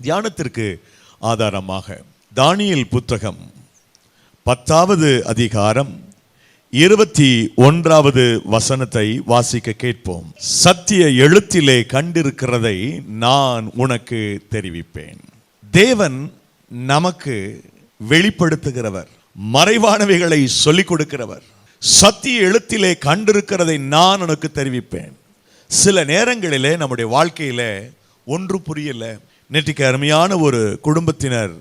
தியானத்திற்கு ஆதாரமாக தானியேல் புத்தகம் 10வது அதிகாரம் 21வது வசனத்தை வாசிக்க கேட்போம். சத்திய எழுத்திலே கண்டிருக்கிறதை நான் உனக்கு தெரிவிப்பேன். தேவன் நமக்கு வெளிப்படுத்துகிறவர், மறைவானவைகளை சொல்லிக் கொடுக்கிறவர். சத்திய எழுத்திலே கண்டிருக்கிறதை நான் உனக்கு தெரிவிப்பேன். சில நேரங்களிலே நம்முடைய வாழ்க்கையில ஒன்று புரியல. நேற்றுக்கு அருமையான ஒரு குடும்பத்தினர்,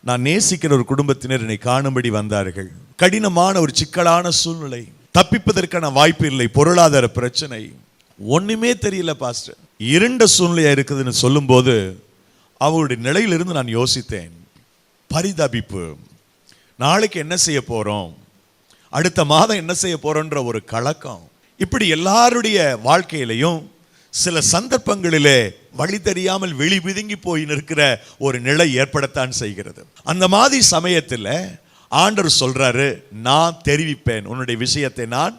நான் நேசிக்கிற ஒரு குடும்பத்தினர் என்னை காணும்படி வந்தார்கள். கடினமான ஒரு சிக்கலான சூழ்நிலை, தப்பிப்பதற்கான வாய்ப்பு இல்லை, பொருளாதார பிரச்சனை, ஒண்ணுமே தெரியல பாஸ்டர், இருண்ட சூழ்நிலையா இருக்குதுன்னு சொல்லும் போது அவருடைய நிலையிலிருந்து நான் யோசித்தேன். பரிதபிப்பு, நாளைக்கு என்ன செய்ய போறோம், அடுத்த மாதம் என்ன செய்ய போறோன்ற ஒரு கலக்கம். இப்படி எல்லாருடைய வாழ்க்கையிலையும் சில சந்தர்ப்பங்களிலே வழி தெரியாமல் வெளி பிதுங்கி போய் நிற்கிற ஒரு நிலை ஏற்படத்தான் செய்கிறது. அந்த மாதிரி சமயத்தில் ஆண்டவர் சொல்றாரு, நான் தெரிவிப்பேன், உன்னுடைய விஷயத்தை நான்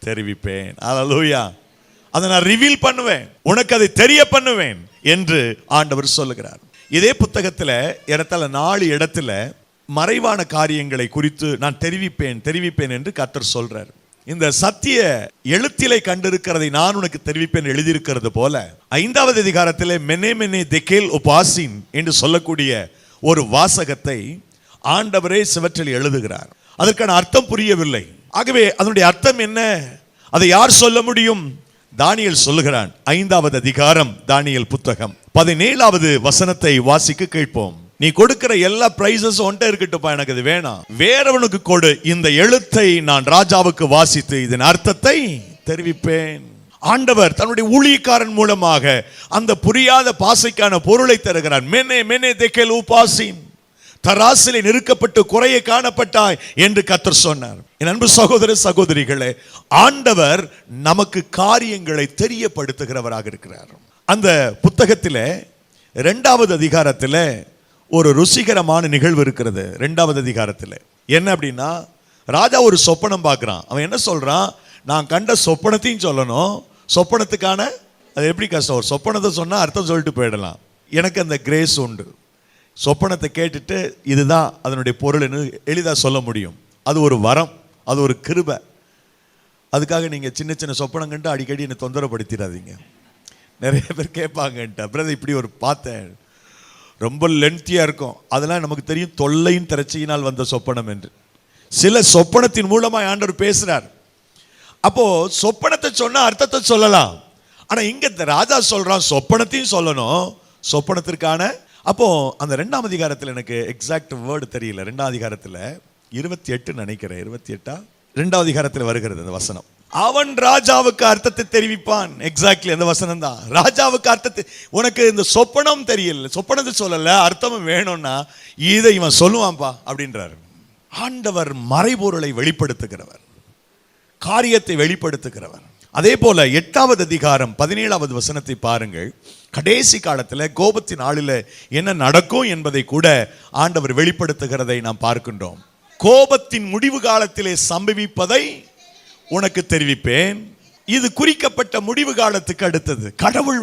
தெரிவிப்பேன். அல்லேலூயா. அதை நான் ரிவீல் பண்ணுவேன், உனக்கு அதை தெரிய பண்ணுவேன் என்று ஆண்டவர் சொல்லுகிறார். இதே புத்தகத்தில் இடத்துல 4 இடத்துல மறைவான காரியங்களை குறித்து நான் தெரிவிப்பேன் என்று கர்த்தர் சொல்றார். இந்த சத்திய எழுத்திலே கண்டிருக்கிறதை நான் உனக்கு தெரிவிப்பேன் எழுதியிருக்கிறது போல 5வது அதிகாரத்திலே மெனே மெனே தெக்கேல் உபாசின் என்று சொல்லக்கூடிய ஒரு வாசகத்தை ஆண்டவரே சிவற்றில் எழுதுகிறார். அதற்கான அர்த்தம் புரியவில்லை. ஆகவே அதனுடைய அர்த்தம் என்ன, அதை யார் சொல்ல முடியும்? தானியேல் சொல்லுகிறான். 5வது அதிகாரம் தானியேல் புத்தகம் 17வது வசனத்தை வாசிக்க கேட்போம். நீ கொடுக்கிற எல்லா பிரைசஸும் ஒன்றை இருக்கட்டும்ப்பா, எனக்கு அது வேணாம், வேறவனுக்கு கொடு. இந்த எழுத்தை நான் ராஜாவுக்கு வாசித்து இதன் அர்த்தத்தை தெரிவிப்பேன். ஆண்டவர் தன்னுடைய ஊழியக்காரன் மூலமாக அந்த புரியாத பாசைக்கான பொருளை தருகிறார். மெனே மெனே தெக்கேல் உபாசின், தராசிலே நிறுக்கப்பட்டு குறைய காணப்பட்டாய் என்று கர்த்தர் சொன்னார். என் அன்பு சகோதர சகோதரிகளே, ஆண்டவர் நமக்கு காரியங்களை தெரியப்படுத்துகிறவராக இருக்கிறார். அந்த புத்தகத்திலே 2வது அதிகாரத்தில் ஒரு ருசிகரமான நிகழ்வு இருக்கிறது. 2வது அதிகாரத்தில் என்ன அப்படின்னா, ராஜா ஒரு சொப்பனம் பார்க்குறான். அவன் என்ன சொல்றான், நான் கண்ட சொப்பனத்தையும் சொல்லணும், சொப்பனத்துக்கான அது எப்படி கஷ்டம், ஒரு சொப்பனத்தை சொன்னால் அர்த்தம் சொல்லிட்டு போயிடலாம். எனக்கு அந்த கிரேஸ் உண்டு, சொப்பனத்தை கேட்டுட்டு இதுதான் அதனுடைய பொருள்னு எளிதாக சொல்ல முடியும். அது ஒரு வரம், அது ஒரு கிருபை. அதுக்காக நீங்கள் சின்ன சின்ன சொப்பனம் கண்டு அடிக்கடி என்னை தொந்தரப்படுத்திடாதீங்க. நிறைய பேர் கேட்பாங்கன்ட்டு, பிரதர் இப்படி ஒரு பார்த்தேன், ரொம்ப லென்த்தியாக இருக்கும், அதெல்லாம் நமக்கு தெரியும், தொல்லையின் திரட்சியினால் வந்த சொப்பனம் என்று. சில சொப்பனத்தின் மூலமாக ஆண்டவர் பேசுகிறார். அப்போ சொப்பனத்தை சொன்னால் அர்த்தத்தை சொல்லலாம். ஆனால் இங்கே ராஜா சொல்கிறான் சொப்பனத்தையும் சொல்லணும், சொப்பனத்திற்கான. அப்போ அந்த 2ஆம் அதிகாரத்தில் எனக்கு எக்ஸாக்ட் வேர்டு தெரியல, 2ஆம் அதிகாரத்தில் 28 நினைக்கிறேன், 28 2வது அதிகாரத்தில் வருகிறது அந்த வசனம். அவன் ராஜாவுக்கு அர்த்தத்தை தெரிவிப்பான். எக்ஸாக்ட்லி அந்த வசனம் தான். ராஜாவுக்கு அர்த்தத்தை, உனக்கு இந்த சொப்பனம் தெரியல, சொப்பனத்தை சொல்லல, அர்த்தமும் வேணும்னா இதை இவன் சொல்லுவான்பா அப்படின்றாரு. ஆண்டவர் மறைபொருளை வெளிப்படுத்துகிறவர், காரியத்தை வெளிப்படுத்துகிறவர். அதே போல 8வது அதிகாரம் 17வது வசனத்தை பாருங்கள். கடைசி காலத்தில் கோபத்தின் நாளில் என்ன நடக்கும் என்பதை கூட ஆண்டவர் வெளிப்படுத்துகிறதை நாம் பார்க்கின்றோம். கோபத்தின் முடிவு காலத்திலே சம்பவிப்பதை உனக்கு தெரிவிப்பேன். இது குறிக்கப்பட்ட முடிவு காலத்துக்கு அடுத்தது. கடவுள்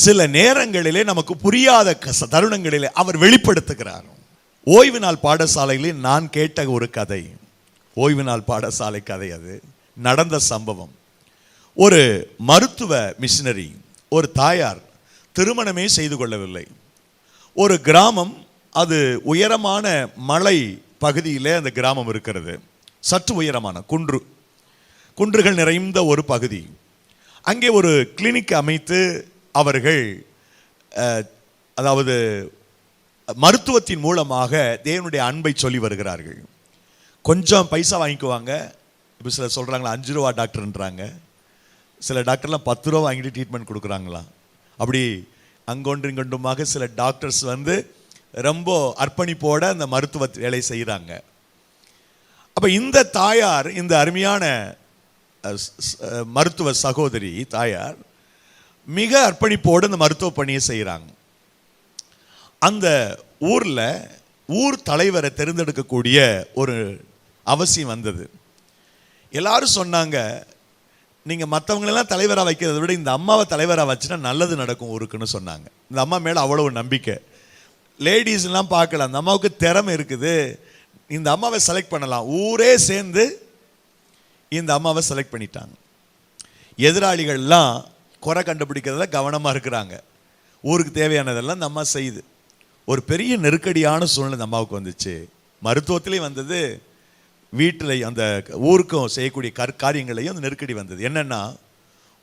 சில நேரங்களிலே நமக்கு புரியாத தருணங்களிலே அவர் வெளிப்படுத்துகிறார். ஓய்வு நாள் பாடசாலையிலே நான் கேட்ட ஒரு கதை, ஓய்வு நாள் பாடசாலை கதை, அது நடந்த சம்பவம். ஒரு மருத்துவ மிஷினரி, ஒரு தாயார் திருமணமே செய்து கொள்ளவில்லை. ஒரு கிராமம், அது உயரமான மலை பகுதியிலே அந்த கிராமம் இருக்கிறது. சற்று உயரமான குன்றுகள் நிறைந்த ஒரு பகுதி. அங்கே ஒரு கிளினிக் அமைத்து அவர்கள் அதாவது மருத்துவத்தின் மூலமாக தேவனுடைய அன்பை சொல்லி வருகிறார்கள். கொஞ்சம் பைசா வாங்கிக்குவாங்க. இப்போ சில சொல்கிறாங்களா 5 ரூபா டாக்டர்ன்றாங்க, சில டாக்டர்லாம் 10 ரூபா வாங்கிட்டு ட்ரீட்மெண்ட் கொடுக்குறாங்களாம். அப்படி அங்கொன்று இங்கொன்றுமாக சில டாக்டர்ஸ் ரொம்ப அர்ப்பணிப்போட அந்த மருத்துவ வேலை செய்கிறாங்க. அப்போ இந்த தாயார், இந்த அருமையான மருத்துவ சகோதரி தாயார் மிக அர்ப்பணிப்போடு அந்த மருத்துவ பணியை செய்கிறாங்க. அந்த ஊர் தலைவரை தேர்ந்தெடுக்கக்கூடிய ஒரு அவசியம் வந்தது. எல்லாரும் சொன்னாங்க, நீங்கள் மற்றவங்களெல்லாம் தலைவராக வைக்கிறத விட இந்த அம்மாவை தலைவராக வச்சுன்னா நல்லது நடக்கும் ஊருக்குன்னு சொன்னாங்க. இந்த அம்மா மேலே அவ்வளவு நம்பிக்கை. லேடிஸ்லாம் பார்க்கலாம், அந்த அம்மாவுக்கு திறமை இருக்குது, இந்த அம்மாவை செலக்ட் பண்ணலாம். ஊரே சேர்ந்து இந்த அம்மாவை செலக்ட் பண்ணிட்டாங்க. எதிராளிகள்லாம் குறை கண்டுபிடிக்கிறதுல கவனமாக இருக்கிறாங்க. ஊருக்கு தேவையானதெல்லாம் இந்த அம்மா செய்யுது. ஒரு பெரிய நெருக்கடியான சூழ்நிலை இந்த அம்மாவுக்கு வந்துச்சு. மருத்துவத்திலையும் வந்தது, வீட்டில் அந்த ஊருக்கும் செய்யக்கூடிய காரியங்களையும் அந்த நெருக்கடி வந்தது. என்னென்னா,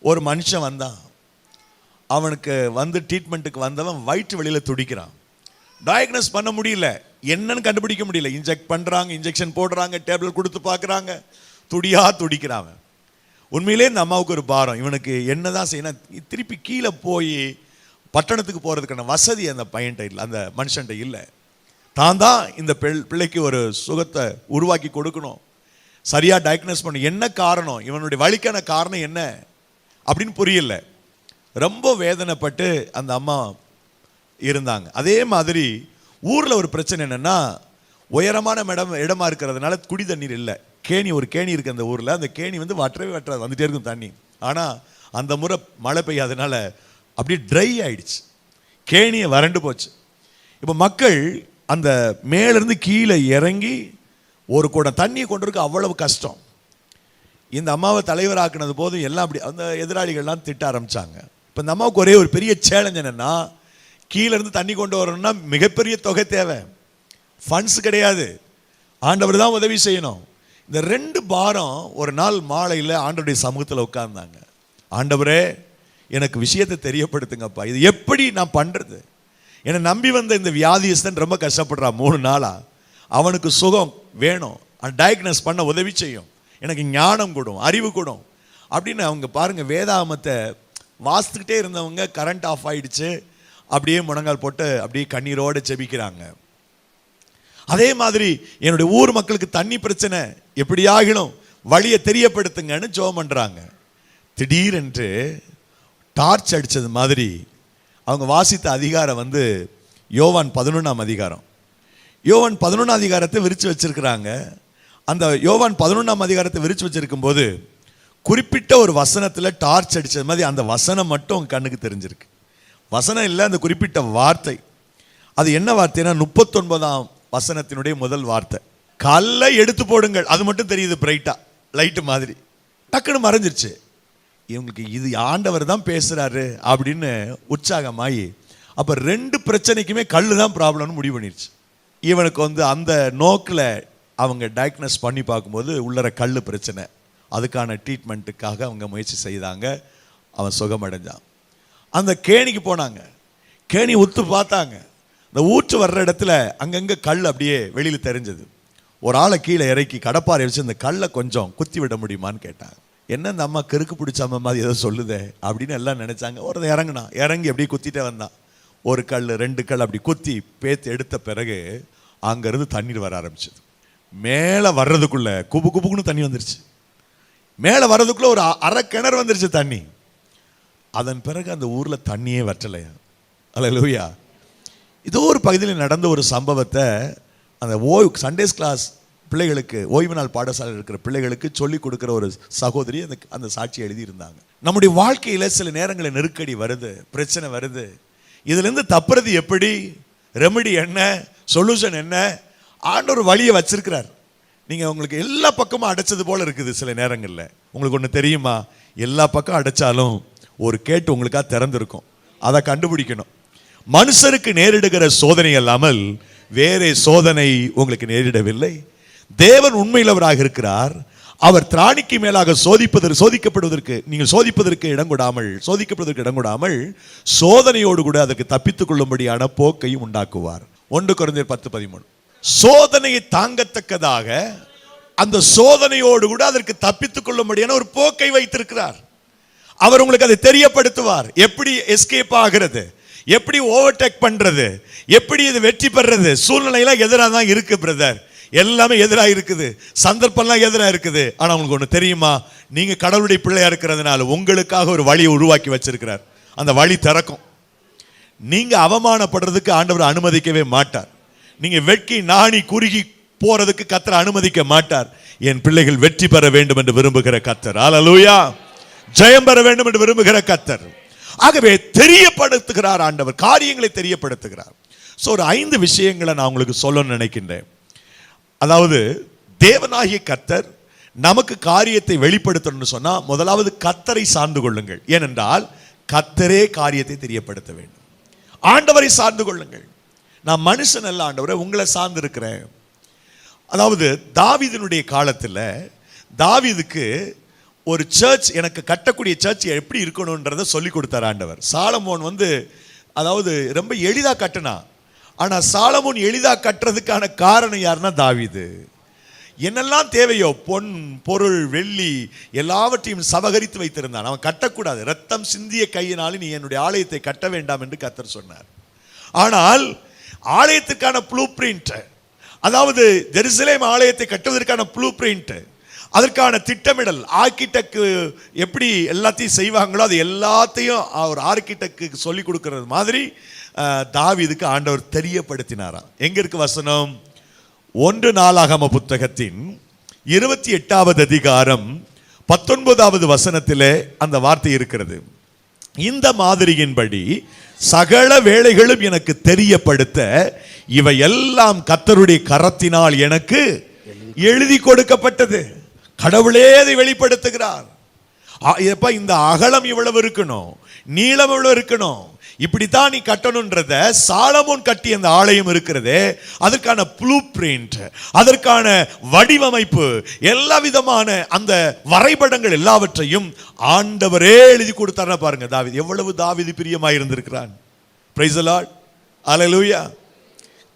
ஒரு மனுஷன் வந்தான், அவனுக்கு வந்து ட்ரீட்மெண்ட்டுக்கு வந்தவன் வயிற்று வெளியில் துடிக்கிறான். டயக்னோஸ் பண்ண முடியல, என்னன்னு கண்டுபிடிக்க முடியல. இன்ஜெக்ட் பண்ணுறாங்க, இன்ஜெக்ஷன் போடுறாங்க, டேப்லெட் கொடுத்து பார்க்குறாங்க, துடிக்கிறான். உண்மையிலே இந்த அம்மாவுக்கு ஒரு பாரம், இவனுக்கு என்னதான் செய்யணும். திருப்பி கீழே போய் பட்டணத்துக்கு போகிறதுக்கான வசதி அந்த பையன்கிட்ட இல்லை, அந்த மனுஷன்ட்ட இல்லை. தான் இந்த பிள்ளைக்கு ஒரு சுகத்தை உருவாக்கி கொடுக்கணும், சரியாக டயக்னோஸ் பண்ணணும். என்ன காரணம், இவனுடைய வலிக்கான காரணம் என்ன அப்படின்னு புரியல. ரொம்ப வேதனைப்பட்டு அந்த அம்மா இருந்தாங்க. அதே மாதிரி ஊரில் ஒரு பிரச்சனை என்னென்னா, உயரமான இடமா இருக்கிறதுனால குடி தண்ணீர் இல்லை. ஒரு கேணி இருக்குது அந்த ஊரில். அந்த கேணி வந்து வற்றாது, வந்துட்டே இருக்கும் தண்ணி. ஆனால் அந்த முறை மழை பெய்யாதனால அப்படியே ட்ரை ஆயிடுச்சு, கேணியை வறண்டு போச்சு. இப்போ மக்கள் அந்த மேலேருந்து கீழே இறங்கி ஒரு குடம் தண்ணியை கொண்டு இருக்க அவ்வளவு கஷ்டம். இந்த அம்மாவை தலைவராக்குனது போதும் எல்லாம் அப்படி அந்த எதிராளிகள்லாம் திட்ட ஆரம்பித்தாங்க. இப்போ இந்த அம்மாவுக்கு ஒரே ஒரு பெரிய சேலஞ்ச் என்னென்னா, கீழேருந்து தண்ணி கொண்டு வரணும்னா மிகப்பெரிய தொகை தேவை, ஃபண்ட்ஸ் கிடையாது, ஆண்டவர் தான் உதவி செய்யணும். இந்த 2 பாரம் ஒரு நாள் மாலையில் ஆண்டவருடைய சமூகத்தில் உட்கார்ந்தாங்க. ஆண்டவரே, எனக்கு விஷயத்தை தெரியப்படுத்துங்கப்பா, இது எப்படி நான் பண்ணுறது? என்னை நம்பி வந்த இந்த வியாதியஸ்தன் ரொம்ப கஷ்டப்படுறான் 3 நாளாக, அவனுக்கு சுகம் வேணும், டயக்னோஸ் பண்ண உதவி செய்யும், எனக்கு ஞானம் கொடும், அறிவு கொடும் அப்படின்னு அவங்க பாருங்கள் வேதாகமத்தை வாசித்துக்கிட்டே இருந்தவங்க கரண்ட் ஆஃப் ஆயிடுச்சு, அப்படியே முழங்கால் போட்டு அப்படியே கண்ணீரோடு ஜெபிக்கிறாங்க. அதே மாதிரி என்னுடைய ஊர் மக்களுக்கு தண்ணி பிரச்சனை எப்படி ஆகணும், வழியை தெரியப்படுத்துங்கன்னு ஜெபம் பண்ணுறாங்க. திடீரென்று டார்ச் அடித்தது மாதிரி அவங்க வாசித்த அதிகாரம் வந்து யோவான் 11ஆம் அதிகாரம். யோவான் 11ஆம் அதிகாரத்தை விரித்து வச்சிருக்கிறாங்க. அந்த யோவான் 11ஆம் அதிகாரத்தை விரித்து வச்சிருக்கும் போது குறிப்பிட்ட ஒரு வசனத்தில் டார்ச் அடித்தது மாதிரி அந்த வசனம் மட்டும் கண்ணுக்கு தெரிஞ்சிருக்கு. வசனம் இல்லை, அந்த குறிப்பிட்ட வார்த்தை. அது என்ன வார்த்தைனா 39ஆம் வசனத்தினுடைய முதல் வார்த்தை, கல்லை எடுத்து போடுங்கள். அது மட்டும் தெரியுது பிரைட்டா, லைட்டு மாதிரி. டக்குன்னு மறைஞ்சிருச்சு. இவங்களுக்கு இது ஆண்டவர் தான் பேசுறாரு அப்படின்னு உற்சாகமாயி, அப்போ 2 பிரச்சனைக்குமே கல் தான் ப்ராப்ளம்னு முடிவு பண்ணிருச்சு. இவனுக்கு வந்து அந்த நோக்கில் அவங்க டயக்னோஸ் பண்ணி பார்க்கும்போது உள்ளற கல் பிரச்சனை. அதுக்கான ட்ரீட்மெண்ட்டுக்காக அவங்க முயற்சி செய்தாங்க. அவன் சுகமடைஞ்சான். அந்த கேணிக்கு போனாங்க, கேணி உத்து பார்த்தாங்க. இந்த ஊற்று வர்ற இடத்துல அங்கங்கே கல் அப்படியே வெளியில் தெரிஞ்சது. ஒரு ஆளை கீழே இறக்கி கடப்பாறை வச்சு இந்த கல்லை கொஞ்சம் குத்தி விட முடியுமான்னு கேட்டாங்க. என்ன இந்த அம்மா கருக்கு பிடிச்ச மாதிரி ஏதோ சொல்லுதே அப்படின்னு எல்லாம் நினைச்சாங்க. ஒரு இறங்கி அப்படியே குத்திட்டே வந்தான். ஒரு கல் 2 கல் அப்படி குத்தி பேத்து எடுத்த பிறகு அங்கேருந்து தண்ணீர் வர ஆரம்பிச்சது. மேலே வர்றதுக்குள்ள குப்புக்குன்னு தண்ணி வந்துருச்சு. மேலே வர்றதுக்குள்ள ஒரு அரை கிணறு வந்துருச்சு தண்ணி. அதன் பிறகு அந்த ஊரில் தண்ணியே வற்றலையா. அல்லேலூயா. இதோ ஒரு பகுதியில் நடந்த ஒரு சம்பவத்தை அந்த சண்டேஸ் கிளாஸ் பிள்ளைகளுக்கு, ஓய்வு நாள் பாடசாலையில் இருக்கிற பிள்ளைகளுக்கு சொல்லிக் கொடுக்குற ஒரு சகோதரி அந்த சாட்சி எழுதியிருந்தாங்க. நம்முடைய வாழ்க்கையில் சில நேரங்களில் நெருக்கடி வருது, பிரச்சனை வருது. இதுலேருந்து தப்புறது எப்படி, ரெமெடி என்ன, சொல்யூஷன் என்ன, ஆண்டவர் வழியை வச்சிருக்கிறார். நீங்கள் உங்களுக்கு எல்லா பக்கமும் அடைச்சது போல இருக்குது. சில நேரங்களில் உங்களுக்கு ஒன்று தெரியுமா, எல்லா பக்கம் அடைச்சாலும் ஒரு கேட்டு உங்களுக்காக திறந்திருக்கும், அதை கண்டுபிடிக்கணும். மனுஷருக்கு நேரிடுகிற சோதனை அல்லாமல் வேறே சோதனை உங்களுக்கு நேரிடவில்லை. தேவன் உண்மையிலவராக இருக்கிறார். அவர் திராணிக்கு மேலாக சோதிக்கப்படுவதற்கு நீங்கள் சோதிக்கப்படுவதற்கு இடம் கொடாமல் சோதனையோடு கூட அதற்கு தப்பித்துக் கொள்ளும்படியான போக்கையும் உண்டாக்குவார். 1 கொரிந்தியர் 10:13. சோதனையை தாங்கத்தக்கதாக அந்த சோதனையோடு கூட அதற்கு தப்பித்துக் கொள்ளும்படியான ஒரு போக்கை வைத்திருக்கிறார். அவர் உங்களுக்கு அதை தெரியப்படுத்துவார். எப்படி எஸ்கேப் ஆகிறது, எப்படி ஓவர்டேக் பண்றது, எப்படி இது வெற்றி பெறுறது. சூழ்நிலையெல்லாம் எதிராக தான் இருக்கு பிரதர், எல்லாமே எதிராக இருக்குது, சந்தர்ப்பம்லாம் எதிராக இருக்குது. ஆனால் உங்களுக்கு ஒன்று தெரியுமா, நீங்கள் கடவுளுடைய பிள்ளையா இருக்கிறதுனால உங்களுக்காக ஒரு வழியை உருவாக்கி வச்சிருக்கிறார். அந்த வழி திறக்கும். நீங்கள் அவமானப்படுறதுக்கு ஆண்டவர் அனுமதிக்கவே மாட்டார். நீங்கள் வெட்கி நாணி குறுகி போறதுக்கு கர்த்தர் அனுமதிக்க மாட்டார். என் பிள்ளைகள் வெற்றி பெற வேண்டும் என்று விரும்புகிற கர்த்தர், அல்லேலூயா, ஜெயம் பெற வேண்டும் என்று விரும்புகிற கர்த்தர். ஆகவே தெரியப்படுத்துகிறார் ஆண்டவர், காரியங்களை தெரியப்படுத்துகிறார். ஸோ ஒரு 5 விஷயங்களை நான் உங்களுக்கு சொல்லணும்னு நினைக்கின்றேன். அதாவது தேவனாகிய கர்த்தர் நமக்கு காரியத்தை வெளிப்படுத்தணும்னு சொன்னா முதலாவது கர்த்தரை சார்ந்து கொள்ளுங்கள். ஏனென்றால் கர்த்தரே காரியத்தை தெரியப்படுத்த வேண்டும். ஆண்டவரை சார்ந்து கொள்ளுங்கள். நான் மனுஷன் அல்ல ஆண்டவரே, உங்களை சார்ந்து இருக்கிறேன். அதாவது தாவீதினுடைய காலத்தில் தாவீதுக்கு ஒரு சர்ச், எனக்கு கட்டக்கூடிய சர்ச் எப்படி இருக்கணும்ன்றதை சொல்லி கொடுத்தார் ஆண்டவர். சாலமோன் அதாவது ரொம்ப எளிதாக கட்டினா. ஆனால் சாலமோன் எளிதாக கட்டுறதுக்கான காரணம் யாருன்னா தாவீது. என்னெல்லாம் தேவையோ பொன் பொருள் வெள்ளி எல்லாவற்றையும் சபகரித்து வைத்திருந்தான். அவன் கட்டக்கூடாது. ரத்தம் சிந்திய கையினாலே நீ என்னுடைய ஆலயத்தை கட்ட வேண்டாம் என்று கர்த்தர் சொன்னார். ஆனால் ஆலயத்திற்கான ப்ளூ பிரிண்ட், அதாவது ஜெருசலேம் ஆலயத்தை கட்டுவதற்கான ப்ளூ பிரிண்ட், அதற்கான திட்டமிடல், ஆர்கிடெக்ட் எப்படி எல்லாத்தையும் செய்வாங்களோ அது எல்லாத்தையும் அவர் ஆர்கிடெக்ட் சொல்லி கொடுக்கறது மாதிரி தாவீதுக்கு ஆண்டவர் தெரியப்படுத்தினாராம். எங்க இருக்கு வசனம்? 1 நாளாகம புத்தகத்தின் 28வது அதிகாரம் 19வது வசனத்திலே அந்த வார்த்தை இருக்கிறது. இந்த மாதிரியின்படி சகல வேளைகளும் எனக்கு தெரியப்படுத்த இவை எல்லாம் கர்த்தருடைய கரத்தினால் எனக்கு எழுதி கொடுக்கப்பட்டது. கடவுளே அதை வெளிப்படுத்துகிறார். இந்த அகலம் இவ்வளவு இருக்கணும், நீளம் இவ்வளவு இருக்கணும், இப்படித்தான் நீ கட்டணும்ன்றத சாலமோன் கட்டி அந்த ஆலயம் இருக்கிறது. அதற்கான ப்ளூ பிரிண்ட், அதற்கான வடிவமைப்பு, எல்லா விதமான அந்த வரைபடங்கள் எல்லாவற்றையும் ஆண்டவரே எழுதி கொடுத்தார்னா பாருங்க. தாவீது எவ்வளவு தாவீது பிரியமாய் இருந்திருக்கிறான். பிரைஸ் தி லார்ட், அல்லேலூயா.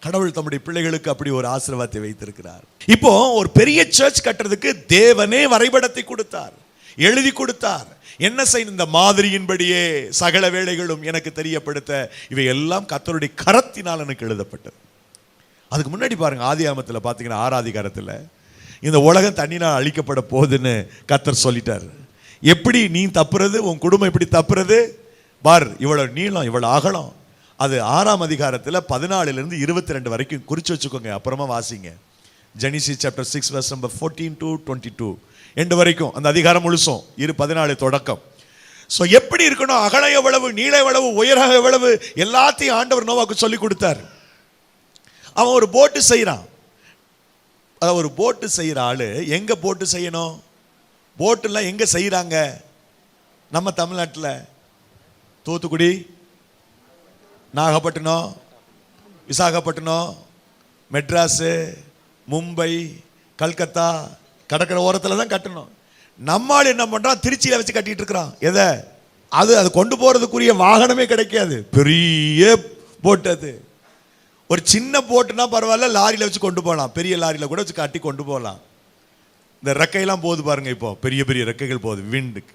கடவுள் தம்முடைய பிள்ளைகளுக்கு அப்படி ஒரு ஆசீர்வாதத்தை வைத்திருக்கிறார். இப்போ ஒரு பெரிய சர்ச் கட்டுறதுக்கு தேவனே வரைபடத்தை கொடுத்தார், எழுதி கொடுத்தார். என்ன செய்ய? இந்த மாதிரியின்படியே சகல வேளைகளும் எனக்கு தெரியப்படுத்த இவை எல்லாம் கர்த்தருடைய கரத்தினால் எனக்கு எழுதப்பட்டது. அதுக்கு முன்னாடி பாருங்க, ஆதியாகமத்தில் பார்த்தீங்கன்னா 6 அதிகாரத்தில் இந்த உலகம் தண்ணினால் அழிக்கப்பட போகுதுன்னு கர்த்தர் சொல்லிட்டார். எப்படி நீ தப்புறது, உன் குடும்பம் எப்படி தப்புறது பார், இவ்வளவு நீளம் இவ்வளவு அகலம். அது 6ஆம் அதிகாரத்தில் 14லிருந்து 22 வரைக்கும் குறிச்சு வச்சுக்கோங்க, அப்புறமா வாசிங்க. Genesis chapter 6 verse number 14 to 22 end வரைக்கும் அந்த அதிகாரம் முழுசும் 14 தொடக்கம். ஸோ எப்படி இருக்கணும், அகலம் எவ்வளவு, நீளம் எவ்வளவு, உயரம் எவ்வளவு, எல்லாத்தையும் ஆண்டவர் நோவாக்கு சொல்லி கொடுத்தார். அவன் ஒரு போட்டு செய்கிறான். அதாவது ஒரு போட்டு செய்கிற ஆளு எங்க போட்டு செய்யணும்? போட்டுலாம் எங்க செய்கிறாங்க? நம்ம தமிழ்நாட்டில் தூத்துக்குடி, நாகப்பட்டினம், விசாகப்பட்டினம், மெட்ராஸு, மும்பை, கல்கத்தா கடற்கரை ஓரத்தில் தான் கட்டணும். நம்மால் என்ன பண்ணுறான்? திருச்சியில் வச்சு கட்டிட்டு இருக்கிறான். எதை? அது கொண்டு போகிறதுக்குரிய வாகனமே கிடைக்காது. பெரிய போட்டு, அது ஒரு சின்ன போட்டுனா பரவாயில்ல, லாரியில் வச்சு கொண்டு போகலாம், பெரிய லாரியில் கூட வச்சு கட்டி கொண்டு போகலாம். இந்த ரெக்கையெல்லாம் போகுது பாருங்க, இப்போ பெரிய பெரிய ரெக்கைகள் போகுது, விண்டுக்கு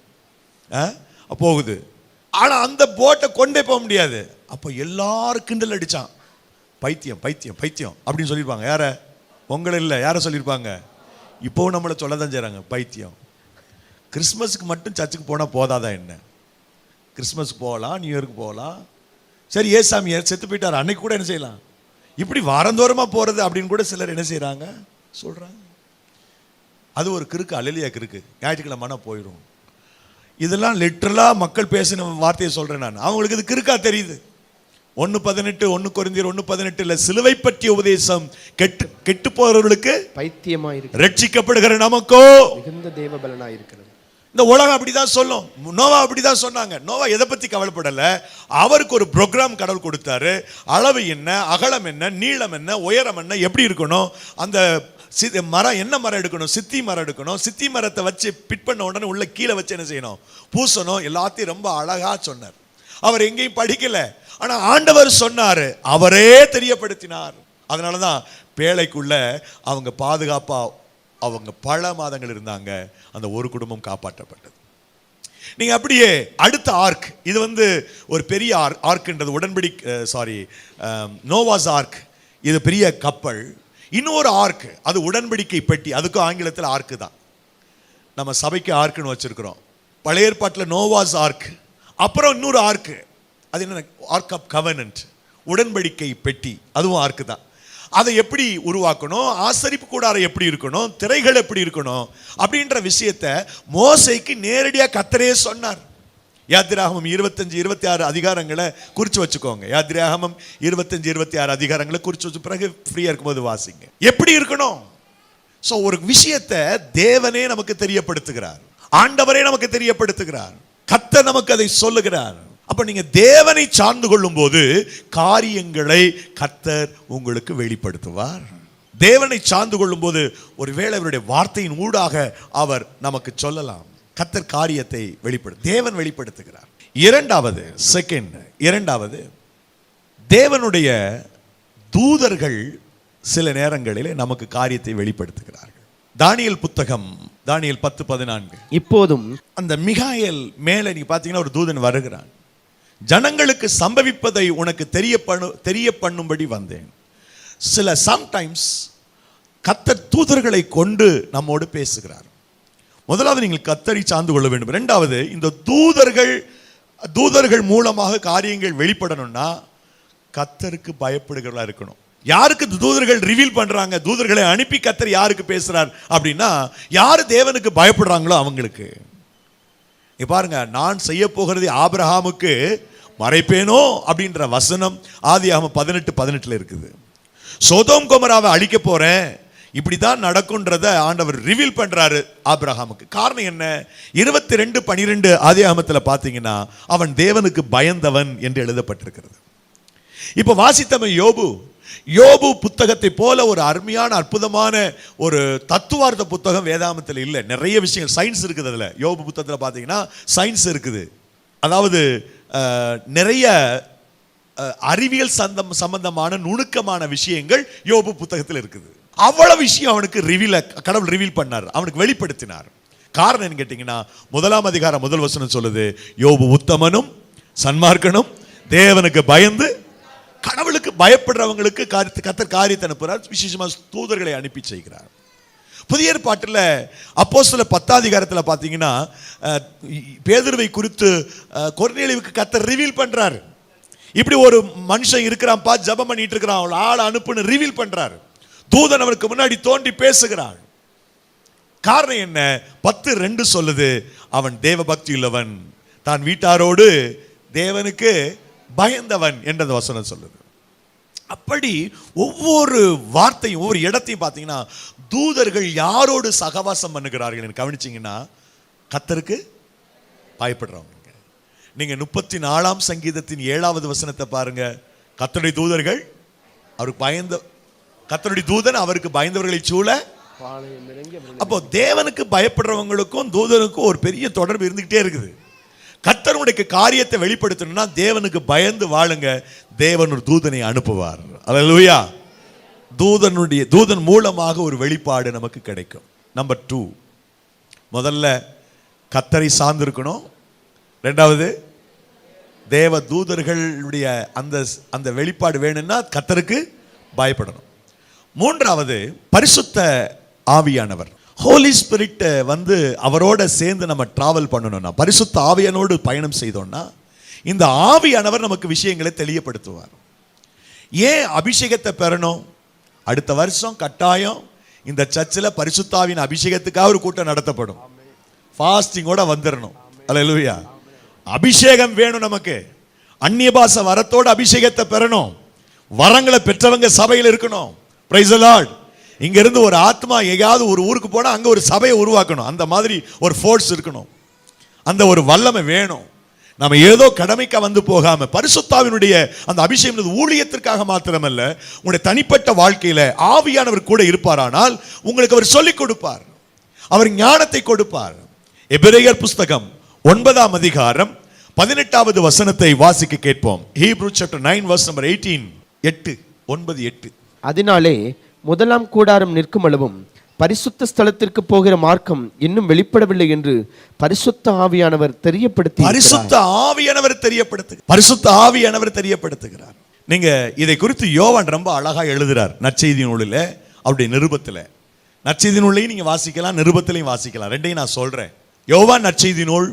போகுது. ஆனால் அந்த போட்டை கொண்டே போக முடியாது. அப்போ எல்லாரும் கிண்டல் அடித்தான், பைத்தியம் பைத்தியம் பைத்தியம் அப்படின்னு சொல்லியிருப்பாங்க. யாரை? உங்களை இல்லை, யாரை சொல்லியிருப்பாங்க? இப்போவும் நம்மளை சொல்ல தான் செய்கிறாங்க, பைத்தியம். கிறிஸ்மஸுக்கு மட்டும் சர்ச்சுக்கு போனால் போதாதான் என்ன? கிறிஸ்மஸுக்கு போகலாம், நியூ இயருக்கு போகலாம். சரி, ஏசாமியார் செத்து போயிட்டார், அன்னைக்கு கூட என்ன செய்யலாம்? இப்படி வாரந்தோறமாக போகிறது அப்படின்னு கூட சிலர் என்ன செய்கிறாங்க, சொல்கிறாங்க. அது ஒரு கிறுக்கு, அல்லேலூயா கிறுக்கு. ஞாயிற்றுக்கிழமைனா போயிடும். இதெல்லாம் லிட்டரலாக மக்கள் பேசின வார்த்தையை சொல்கிறேன் நான். அவங்களுக்கு இது கிறுக்கா தெரியுது. 1:18 1 கொரிந்தியர் 1:18 சிலுவை பற்றிய உபதேசம் கெட்டு போறவர்களுக்கு பைத்தியமாய் இருக்கு, ரட்சிக்கப்படுகிற நமக்கோ மிகுந்த தேவபலனாய் இருக்கிறது. இந்த உலகம் அப்படிதான் சொல்லும். நோவா அப்படிதான் சொன்னாங்க. நோவா எதை பத்தி கவலைப்படல. அவருக்கு ஒரு ப்ரோக்ராம் கடவுள் கொடுத்தாரு. அளவு என்ன, அகலம் என்ன, நீளம் என்ன, உயரம் என்ன, எப்படி இருக்கணும், அந்த மரம் என்ன மரம் எடுக்கணும், சித்தி மரம் எடுக்கணும், சித்தி மரத்தை வச்சு பிட் பண்ண உடனே உள்ள கீழே வச்சு என்ன செய்யணும், பூசணும், எல்லாத்தையும் ரொம்ப அழகா சொன்னார். அவர் எங்கேயும் படிக்கல, ஆனா ஆண்டவர் சொன்னாரு, அவரே தெரியப்படுத்தினார். அதனாலதான் பேழைக்குள்ள அவங்க பாதுகாப்பா அவங்க பல மாதங்கள் இருந்தாங்க. அந்த ஒரு குடும்பம் காப்பாற்றப்பட்டது. நீங்க அப்படியே அடுத்த ஆர்க், இது ஒரு பெரிய ஆர்க்ன்றது உடன்படிக்கை, நோவாஸ் ஆர்க், இது பெரிய கப்பல். இன்னொரு ஆர்க், அது உடன்படிக்கை பெட்டி, அதுக்கும் ஆங்கிலத்தில் ஆர்க்கு தான். நம்ம சபைக்கு ஆர்க்குன்னு வச்சிருக்கிறோம். பழைய ஏற்பாட்டில் நோவாஸ் ஆர்க், அப்புறம் இன்னொரு ஆர்க்கு, அது என்ன, ஆர்க் ஆஃப் கவர்னன்ட், உடன்படிக்கை பெட்டி, அதுவும் ஆர்க்கு தான். அதை எப்படி உருவாக்கணும், ஆசரிப்பு கூடாரம் எப்படி இருக்கணும், திரைகள் எப்படி இருக்கணும் அப்படின்ற விஷயத்தை மோசேக்கு நேரடியாக கர்த்தரே சொன்னார். யாத்திராகமம் 25, 26 அதிகாரங்களை குறிச்சு வச்சுக்கோங்க. யாத்திராகமம் 25, 26 அதிகாரங்களை குறிச்சு வச்சு பிறகு ஃப்ரீயா இருக்கும்போது வாசிங்க. எப்படி இருக்கணும்? சோ ஒரு விஷயத்தை தேவனே நமக்கு தெரியப்படுத்துகிறார், ஆண்டவரே நமக்கு தெரியப்படுத்துகிறார், கர்த்தர் நமக்கு அதை சொல்லுகிறார். அப்ப நீங்க தேவனை சார்ந்து கொள்ளும் போது காரியங்களை கர்த்தர் உங்களுக்கு வெளிப்படுத்துவார். தேவனை சார்ந்து கொள்ளும் போது ஒருவேளை அவருடைய வார்த்தையின் ஊடாக அவர் நமக்கு சொல்லலாம். கர்த்தர் காரியத்தை தேவன் வெளிப்படுத்துகிறார். இரண்டாவது தேவனுடைய தூதர்கள் சில நேரங்களிலே நமக்கு காரியத்தை வெளிப்படுத்துகிறார்கள். தானியேல் புத்தகம், தானியேல் 10:14. இப்போதும் அந்த மிகாயேல் மேலே நீங்க பாத்தீங்கன்னா ஒரு தூதன் வருகிறான். ஜனங்களுக்கு சம்பவிப்பதை உனக்கு தெரிய பண்ணும்படி வந்தேன். சில சம்டைம்ஸ் கர்த்தர் தூதர்களை கொண்டு நம்மோடு பேசுகிறார். முதலாவது நீங்கள் கர்த்தரை சார்ந்து கொள்ள வேண்டும். இரண்டாவது இந்த தூதர்கள் மூலமாக காரியங்கள் வெளிப்படணும்னா கர்த்தருக்கு பயப்படுகிறவர்களா இருக்கணும். யாருக்கு தூதர்கள் ரிவீல் பண்றாங்க, தூதர்களை அனுப்பி கர்த்தர் யாருக்கு பேசுறார் அப்படின்னா யாரு தேவனுக்கு பயப்படுறாங்களோ அவங்களுக்கு. பாருங்க, நான் செய்ய போகிறது ஆபிரகாமுக்கு மறைப்பேனோ அப்படின்ற வசனம் ஆதியாகமம் 18:18 இருக்குது. சோதோம் கொமோராவை அழிக்க போறேன், இப்படிதான் நடக்கும்ன்றத ஆண்டவர் ரிவீல் பண்றாரு ஆபிரகாமுக்கு. காரணம் என்ன? 22:12 ஆதியாகமத்துல பாத்தீங்கன்னா அவன் தேவனுக்கு பயந்தவன் என்று எழுதப்பட்டிருக்கிறது. இப்ப வாசித்தவன் யோபு புத்தகத்தை போல ஒரு அருமையான அற்புதமான ஒரு தத்துவார்த்த புத்தகம் வேதாகமத்தில் இல்லை. நிறைய விஷயங்கள் சயின்ஸ் இருக்குது அதுல. யோபு புத்தகத்தில் பார்த்தீங்கன்னா சயின்ஸ் இருக்குது. அதாவது நிறைய அறிவியல் சம்பந்தமான நுணுக்கமான விஷயங்கள் யோபு புத்தகத்தில் இருக்குது. அவ்வளவு விஷயம் அவனுக்கு கடவுள் ரிவீல் பண்ணார், அவனுக்கு வெளிப்படுத்தினார். காரணம் என்ன கேட்டீங்கன்னா 1 அதிகாரம் 1 வசனம் சொல்லுது, யோபு உத்தமனும் சன்மார்க்கனும் தேவனுக்கு பயந்து கடவுளுக்கு பயப்படுறவங்களுக்கு கர்த்தர் காரியத்தை அனுப்புகிறார், விசேஷமா தூதர்களை அனுப்பி செய்கிறார். புதிய ஏற்பாட்டில் அப்போஸ்தலர் 10 அதிகாரத்தில் பார்த்தீங்கன்னா பேதுருவை குறித்து கொர்நேலியுவுக்கு கர்த்தர் ரிவீல் பண்றாரு. இப்படி ஒரு மனுஷன் இருக்கிறான்ப்பா, ஜெபம் பண்ணிட்டு இருக்கிறான், அவள் ஆளை அனுப்புன்னு ரிவீல் பண்றாரு. தூதன் அவனுக்கு முன்னாடி தோன்றி பேசுகிறான். காரணம் என்ன? 10:2 சொல்லுது, அவன் தேவ பக்தி உள்ளவன், தான் வீட்டாரோடு தேவனுக்கு பயந்தவன் என்றது வசனம் சொல்லுது. அப்படி ஒவ்வொரு வார்த்தையும் ஒவ்வொரு இடத்தையும் பார்த்தீங்கன்னா தூதர்கள் யாரோடு சகவாசம் பண்ணுகிறார்கள் கவனிச்சீங்கன்னா கர்த்தருக்கு பயப்படுறவங்க. நீங்க 34ஆம் சங்கீதத்தின் 7வது வசனத்தை பாருங்க. கர்த்தருடைய தூதர்கள் அவருக்கு பயந்த, கர்த்தருடைய தூதன் அவருக்கு பயந்தவர்களை சூழ. அப்போ தேவனுக்கு பயப்படுறவங்களுக்கும் தூதனுக்கும் ஒரு பெரிய தொடர்பு இருந்துகிட்டே இருக்குது. கர்த்தருடைய காரியத்தை வெளிப்படுத்தணும்னா தேவனுக்கு பயந்து வாழுங்க, தேவன் ஒரு தூதனை அனுப்புவார். அல்லேலூயா. தூதன் மூலமாக ஒரு வெளிப்பாடு நமக்கு கிடைக்கும். நம்பர் 2, முதல்ல கர்த்தரை சார்ந்திருக்கணும். இரண்டாவது தேவ தூதர்களுடைய அந்த வெளிப்பாடு வேணும்னா கர்த்தருக்கு பயப்படணும். மூன்றாவது பரிசுத்த ஆவியானவர், ஹோலி ஸ்பிரிட் வந்து அவரோட சேர்ந்து நம்ம டிராவல் பண்ணணும்னா, பரிசுத்த ஆவியானோடு பயணம் செய்தோம்னா இந்த ஆவியானவர் நமக்கு விஷயங்களை தெளியப்படுத்துவார். ஏன் அபிஷேகத்தை பெறணும்? அடுத்த வருஷம் கட்டாயம் இந்த சர்ச்சில் பரிசுத்தாவின் அபிஷேகத்துக்காக ஒரு கூட்டம் நடத்தப்படும். ஃபாஸ்டிங்கோட வந்துடணும். அல்லேலூயா. அபிஷேகம் வேணும் நமக்கு. அந்நிய பாஷை வரத்தோட அபிஷேகத்தை பெறணும். வரங்களை பெற்றவங்க சபையில் இருக்கணும். Praise the Lord. இங்க இருந்து ஒரு ஆத்மா எங்கேயாவது ஒரு ஊருக்கு போனா அங்க ஒரு சபையை உருவாக்கணும். அந்த மாதிரி ஒரு ஃபோர்ஸ் இருக்கணும், அந்த ஒரு வல்லமை வேணும். நம்ம ஏதோ கடமைக்க வந்து போகாம பரிசுத்தாவினுடைய அந்த அபிஷேகம் ஊழியத்திற்காக மாத்திரமல்ல, உங்களுடைய தனிப்பட்ட வாழ்க்கையில ஆவியானவர் கூட இருப்பாரானால் உங்களுக்கு அவர் சொல்லிக் கொடுப்பார், அவர் ஞானத்தை கொடுப்பார். எபிரேயர் புஸ்தகம் 9ஆம் அதிகாரம் 18வது வசனத்தை வாசிக்க கேட்போம். Hebrew chapter 9 verse number 18. 9:8. அதனாலே முதலாம் கூடாரம் நிற்கும் அளவும் பரிசுத்த ஸ்தலத்திற்கு போகிற மார்க்கம் இன்னும் வெளிப்படவில்லை என்று பரிசுத்த ஆவியானவர் தெரியப்படுத்துகிறார். நீங்க இதை குறித்து யோவான் ரொம்ப அழகா எழுதுறார் நற்செய்தி நூலில், அவருடைய நிருபத்தில். நற்செய்தி நூலையும் நீங்க வாசிக்கலாம், நிருபத்திலையும் வாசிக்கலாம், ரெண்டையும் நான் சொல்றேன். யோவான் நற்செய்தி நூல்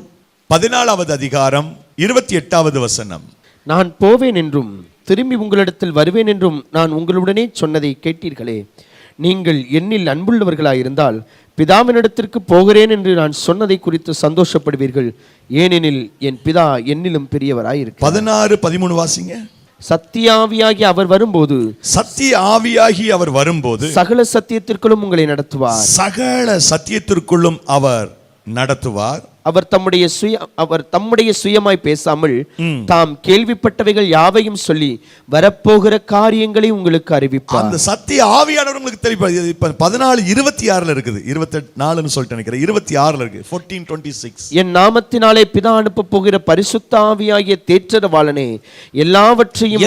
14வது அதிகாரம் 28வது வசனம். நான் போவேன் என்றும் திரும்பி உங்களிடத்தில் வருவேன் என்றும் நான் உங்களுடனே சொன்னதை கேட்டீர்களே. நீங்கள் என்னில் அன்புள்ளவர்களாயிருந்தால் பிதாவினிடத்திற்கு போகிறேன் என்று நான் சொன்னதை குறித்து சந்தோஷப்படுவீர்கள், ஏனெனில் என் பிதா என்னிலும் பெரியவராயிருக்கிறார். 16-13 வாசிங்க. சத்தியாவியாகி அவர் வரும்போது, சத்திய ஆவியாகி அவர் வரும்போது சகல சத்தியத்திற்குள்ளும் உங்களை நடத்துவார். சகல சத்தியத்திற்குள்ளும் அவர் நடத்துவார். அவர் தம்முடைய சுயமாய் பேசாமல் தாம் கேள்விப்பட்டவைகள் யாவையும் சொல்லி வரப்போகிற காரியங்களை உங்களுக்கு அறிவிப்பார். அந்த சத்திய ஆவியானவர் உங்களுக்கு தெரிவிப்பார். இப்ப 14:26 இருக்குது, 24ன்னு சொல்லிட்டு நினைக்கிறேன், 26 இருக்கு, 14:26. என் நாமத்தினாலே பிதா அனுப்ப போகிற பரிசுத்த ஆவியாகிய தேற்றரவாளனே எல்லாவற்றையும்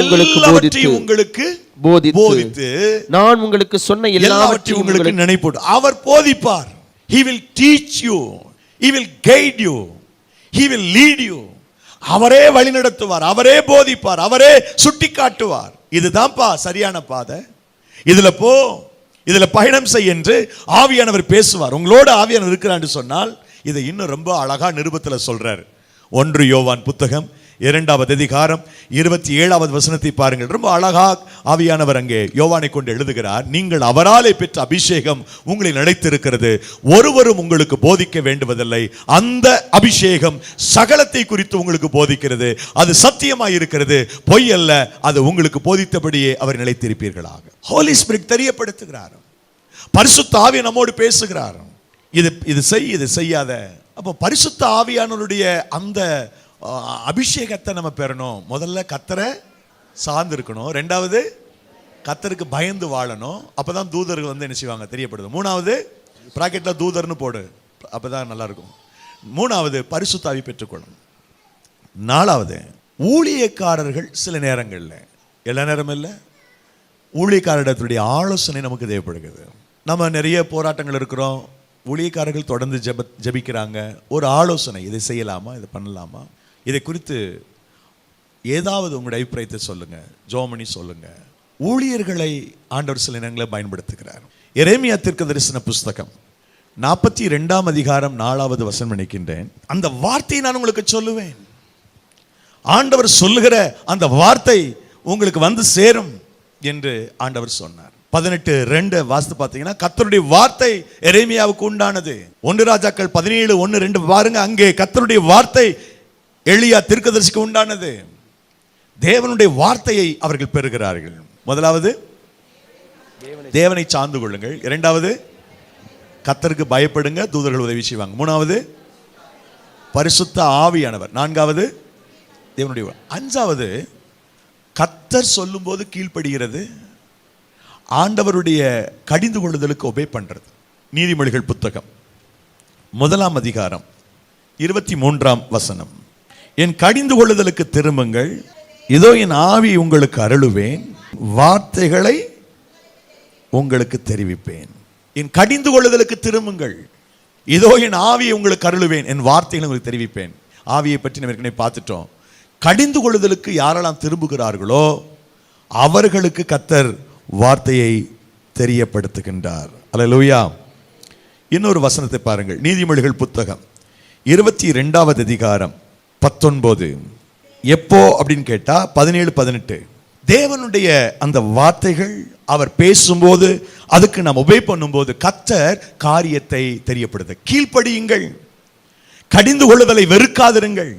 உங்களுக்கு போதித்து நான் உங்களுக்கு சொன்ன எல்லாவற்றையும் உங்களுக்கு நினைப்போடு அவர் போதிப்பார். He will teach you, he will guide you, he will lead you. அவரே வழி நடத்துவார், அவரே போதிப்பார், அவரே சுட்டி காட்டுவார். இதுதான்ப்பா சரியான பாதை, இதுல போ, இதுல பயணம் செய் என்று ஆவியானவர் பேசுவார். உங்களோட ஆவியானவர் இருக்கிறான்னு சொன்னால் இதை இன்னும் ரொம்ப அழகா நிருபத்துல சொல்றாரு. 1 யோவான் புத்தகம் 2வது அதிகாரம் 27வது வசனத்தை பாருங்கள். ரொம்ப அழகா ஆவியானவர் அங்கே யோவானை கொண்டு எழுதுகிறார். நீங்கள் அவராலே பெற்ற அபிஷேகம் உங்களை நிலைத்திருக்கிறது, ஒருவரும் உங்களுக்கு போதிக்க வேண்டுவதில்லை. அந்த அபிஷேகம் சகலத்தை குறித்து உங்களுக்கு போதிக்கிறது, அது சத்தியமாய் இருக்கிறது, பொய் அல்ல. அது உங்களுக்கு போதித்தபடியே அவர் நிலைத்திருப்பீர்களாக. ஹோலி ஸ்பிரிட் தெரியப்படுத்துகிறார், பரிசுத்த ஆவி நம்மோடு பேசுகிறார். இது செய், இது செய்யாத. அப்போ பரிசுத்த ஆவியானவருடைய அந்த அபிஷேகத்தை நம்ம பெறணும். முதல்ல கர்த்தரை சார்ந்து இருக்கணும், 2வது கர்த்தருக்கு பயந்து வாழணும். அப்பதான் தூதர்கள் வந்து என்ன செய்வாங்க தெரியப்படுது. 3வது பிராக்கெட்ல தூதர்னு போடு, அப்பதான் நல்லா இருக்கும். 3வது பரிசுத்த ஆவி பெற்றுக்கொள்ளணும். 4வது ஊழியக்காரர்கள் சில நேரங்கள்ல, எல்லா நேரமும் இல்லை, ஊழியக்காரர்களுடைய ஆலோசனை நமக்கு தேவைப்படுகிறது. நம்ம நிறைய போராட்டங்கள் இருக்கிறோம், ஊழியக்காரர்கள் தொடர்ந்து ஜெபிக்கிறாங்க, ஒரு ஆலோசனை, இதை செய்யலாமா, இதை பண்ணலாமா, இதை குறித்து ஏதாவது உங்களுடைய அபிப்பிராயத்தை சொல்லுங்க, ஜோமணி சொல்லுங்க. ஊழியர்களை ஆண்டவர் சில நேரங்களை பயன்படுத்துகிறார். எரேமியா தீர்க்கதரிசன புஸ்தகம் 42ஆம் அதிகாரம் 4வது வசனம் நினைக்கின்றேன். அந்த வார்த்தையை நான் உங்களுக்கு சொல்லுவேன். ஆண்டவர் சொல்லுகிற அந்த வார்த்தை உங்களுக்கு வந்து சேரும் என்று ஆண்டவர் சொன்னார். 18:2 வாசித்து பார்த்தீங்கன்னா கர்த்தருடைய வார்த்தை எரேமியாவுக்கு உண்டானது. 1 ராஜாக்கள் 17:1-2 பாருங்க. அங்கே கர்த்தருடைய வார்த்தை எலியா தீர்க்கதரிசிக்கு உண்டானது. தேவனுடைய வார்த்தையை அவர்கள் பெறுகிறார்கள். முதலாவது தேவனை சார்ந்து கொள்ளுங்கள், 2வது கர்த்தருக்கு பயப்படுங்க, தூதர்கள் உதவி செய்வாங்க, 3வது பரிசுத்த ஆவியானவர், 4வது தேவனுடைய, 5வது கர்த்தர் சொல்லும் போது கீழ்ப்படுகிறது, ஆண்டவருடைய கடிந்து கொள்ளுதலுக்கு ஒபே பண்றது. நீதிமொழிகள் புத்தகம் 1ஆம் அதிகாரம் 23ஆம் வசனம். என் கடிந்து கொள்ளுதலுக்கு திரும்புங்கள், இதோ என் ஆவி உங்களுக்கு அருளுவேன், வார்த்தைகளை உங்களுக்கு தெரிவிப்பேன். என் கடிந்து கொள்ளுதலுக்கு திரும்புங்கள், இதோ என் ஆவியை உங்களுக்கு அருளுவேன், என் வார்த்தைகளை உங்களுக்கு தெரிவிப்பேன். ஆவியை பற்றி நம்ம ஏற்கனவே பார்த்துட்டோம். கடிந்து கொள்ளுதலுக்கு யாரெல்லாம் திரும்புகிறார்களோ அவர்களுக்கு கர்த்தர் வார்த்தையை தெரியப்படுத்துகின்றார். அல்லேலூயா. இன்னொரு வசனத்தை பாருங்கள். நீதிமொழிகள் புத்தகம் 22வது அதிகாரம் 19. எப்போ அப்படின்னு கேட்டா 17-18. தேவனுடைய அந்த வார்த்தைகள் அவர் பேசும்போது அதுக்கு நாம் ஒபே பண்ணும்போது கர்த்தர் காரியத்தை தெரியப்படுத்த. கீழ்ப்படியுங்கள், கடிந்து கொள்ளுதலை வெறுக்காதிருங்கள்,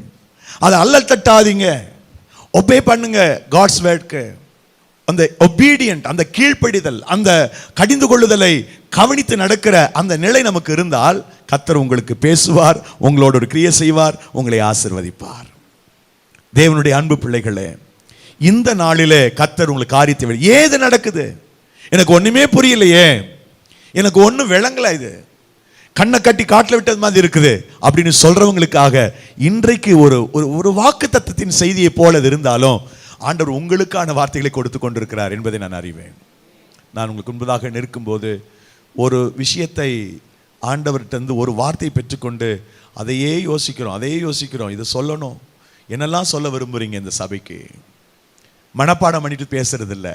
அதை அல்லல் தட்டாதீங்க, ஒபே பண்ணுங்க காட்ஸ் வேர்ட்க்கு. அந்த ஒபீடியன்ட், அந்த கீழ்ப்படிதல், அந்த கடிந்து கொள்ளுதலை கவனித்து நடக்கிற அந்த நிலை நமக்கு இருந்தால் கர்த்தர் உங்களுக்கு பேசுவார், உங்களோட ஒரு கிரியை செய்வார், உங்களை ஆசீர்வதிப்பார். தேவனுடைய அன்பு பிள்ளைகளே, இந்த நாளிலே கர்த்தர் உங்களுக்கு காரியத்தை, ஏது நடக்குது எனக்கு ஒண்ணுமே புரியலையே, எனக்கு ஒன்றும் விளங்கல, இது கண்ணை கட்டி காட்டில் விட்டது மாதிரி இருக்குது அப்படின்னு சொல்றவங்களுக்காக இன்றைக்கு ஒரு வாக்கு தத்தத்தின் செய்தியை போல இருந்தாலும் ஆண்டவர் உங்களுக்கான வார்த்தைகளை கொடுத்து கொண்டிருக்கிறார் என்பதை நான் அறிவேன். நான் உங்களுக்கு முன்பதாக நிற்கும்போது ஒரு விஷயத்தை ஆண்டவர்கிட்ட ஒரு வார்த்தை பெற்றுக்கொண்டு அதையே யோசிக்கிறோம், இதை சொல்லணும், என்னெல்லாம் சொல்ல விரும்புறீங்க இந்த சபைக்கு. மனப்பாடம் பண்ணிட்டு பேசுறது இல்லை,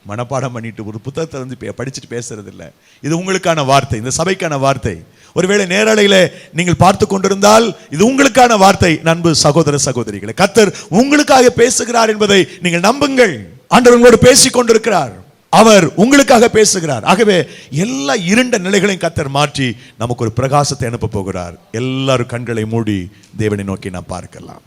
மனப்பாடம் பண்ணிட்டு ஒரு புத்தகத்தை வந்து படிச்சுட்டு பேசுறது இல்லை. இது உங்களுக்கான வார்த்தை, இந்த சபைக்கான வார்த்தை. ஒருவேளை நேரலையில நீங்கள் பார்த்து கொண்டிருந்தால் இது உங்களுக்கான வார்த்தை. அன்பு சகோதர சகோதரிகளே, கர்த்தர் உங்களுக்காக பேசுகிறார் என்பதை நீங்கள் நம்புங்கள். ஆண்டவர் உங்களோடு பேசிக் கொண்டிருக்கிறார். அவர் உங்களுக்காக பேசுகிறார். ஆகவே எல்லா இருண்ட நிலைகளையும் கர்த்தர் மாற்றி நமக்கு ஒரு பிரகாசத்தை அனுப்ப போகிறார். எல்லாரும் கண்களை மூடி தேவனை நோக்கி நாம் பார்க்கலாம்.